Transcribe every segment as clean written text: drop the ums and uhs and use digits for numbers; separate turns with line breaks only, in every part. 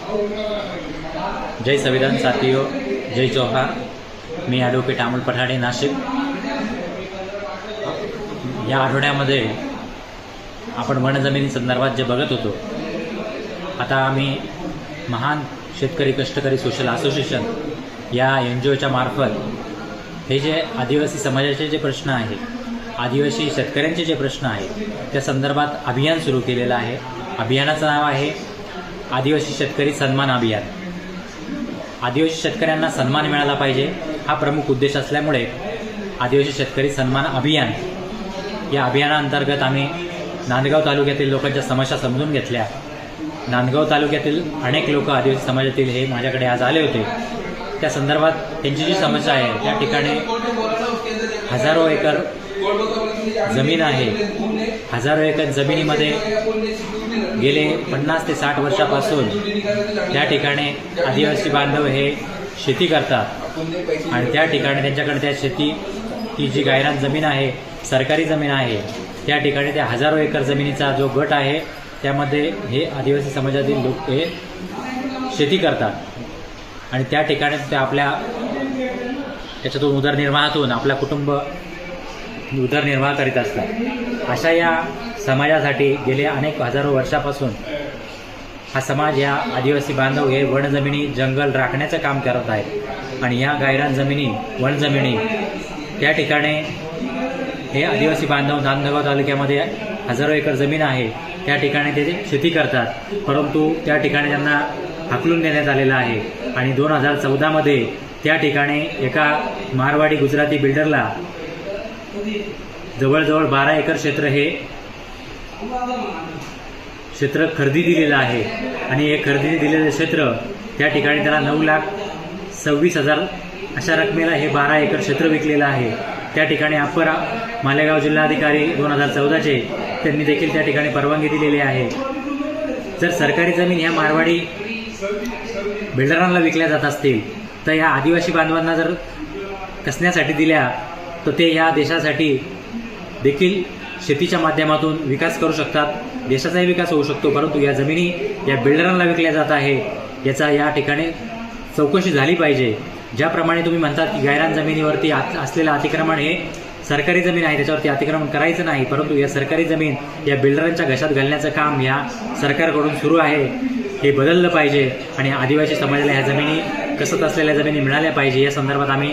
जय संविधान साथियों, जय जोहार। मी ॲडव्होकेट अमोल पठाडे, नाशिक। या आठवड्यामध्ये आपण वनजमिनी संदर्भात जे बघत होतो, आता आम्ही महान शेतकरी कष्टकरी सोशल असोसिएशन या NGOच्या मार्फत हे जे आदिवासी समाजाचे जे प्रश्न आहेत, आदिवासी शेतकऱ्यांचे जे प्रश्न आहेत, त्या संदर्भात अभियान सुरू केलेलं आहे। अभियानाचं नाव आहे आदिवासी शेतकरी सन्मान अभियान। आदिवासी शेतकऱ्यांना सन्मान मिळाला पाहिजे हा प्रमुख उद्देश असल्यामुळे आदिवासी शेतकरी सन्मान अभियान या अभियानाअंतर्गत आम्ही नांदगाव तालुक्यातील लोकांच्या समस्या समजून घेतल्या। नांदगाव तालुक्यातील अनेक लोक आदिवासी समाजातील हे माझ्याकडे आज आले होते। त्या संदर्भात त्यांची जी समस्या आहे, त्या ठिकाणी हजारो एकर जमीन आहे। हजारो एकर जमिनीमध्ये गेले 50 ते 60 वर्षापासून त्या ठिकाणी आदिवासी बांधव हे शेती करतात आणि त्या ठिकाणी त्यांच्याकडे त्या शेती ही जी गायरान जमीन आहे, सरकारी जमीन आहे, त्या ठिकाणी त्या हजारो एकर जमिनीचा जो गट आहे त्यामध्ये हे आदिवासी समाजातील लोक हे शेती करतात आणि त्या ठिकाणी ते आपल्या त्याच्यातून उदरनिर्वाहातून आपला कुटुंब उदरनिर्वाह करीत असतात। अशा या समाजासाठी गेले अनेक हजारो वर्षापासून हा समाज या आदिवासी बांधव हे वनजमिनी जंगल राखण्याचं काम करत आहेत आणि या गायरान जमिनी वनजमिनी त्या ठिकाणी हे आदिवासी बांधव नांदगाव तालुक्यामध्ये हजारो एकर जमीन आहे, त्या ठिकाणी ते शेती करतात। परंतु त्या ठिकाणी त्यांना हाकलून देण्यात आलेलं आहे आणि 2014मध्ये त्या ठिकाणी एका मारवाडी गुजराती बिल्डरला जवळजवळ 12 एकर क्षेत्र हे क्षेत्र खरेदी दिलेलं आहे आणि हे खरेदी दिलेलं क्षेत्र त्या ठिकाणी त्याला 9,26,000 अशा रकमेला हे 12 एकर क्षेत्र विकलेलं आहे। त्या ठिकाणी अप्पर मालेगाव जिल्हाधिकारी 2014चे त्यांनी देखील त्या ठिकाणी परवानगी दिलेली आहे। जर सरकारी जमीन ह्या मारवाडी बिल्डरांना विकल्या जात असतील तर या आदिवासी बांधवांना जर कसण्यासाठी दिल्या तर ते या देशासाठी देखील शेतीच्या माध्यमातून विकास करू शकतात, देशाचाही विकास होऊ शकतो। परंतु या जमिनी या बिल्डरांना विकल्या जात आहे, याचा या ठिकाणी चौकशी झाली पाहिजे। ज्याप्रमाणे तुम्ही म्हणतात की गायरान जमिनीवरती असलेलं अतिक्रमण हे सरकारी जमीन आहे, त्याच्यावरती अतिक्रमण करायचं नाही, परंतु या सरकारी जमीन या बिल्डरांच्या घशात घालण्याचं काम या सरकारकडून सुरू आहे। हे बदललं पाहिजे आणि आदिवासी समाजाला ह्या जमिनी कसत असलेल्या जमिनी मिळाल्या पाहिजे। या संदर्भात आम्ही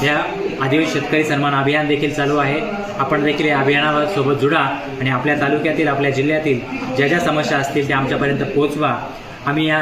या आदिवासी शेतकरी सन्मान अभियान देखील चालू आहे। आपण देखील या अभियानासोबत जुडा आणि आपल्या तालुक्यातील आपल्या जिल्ह्यातील ज्या ज्या समस्या असतील त्या आमच्यापर्यंत पोहोचवा। आम्ही या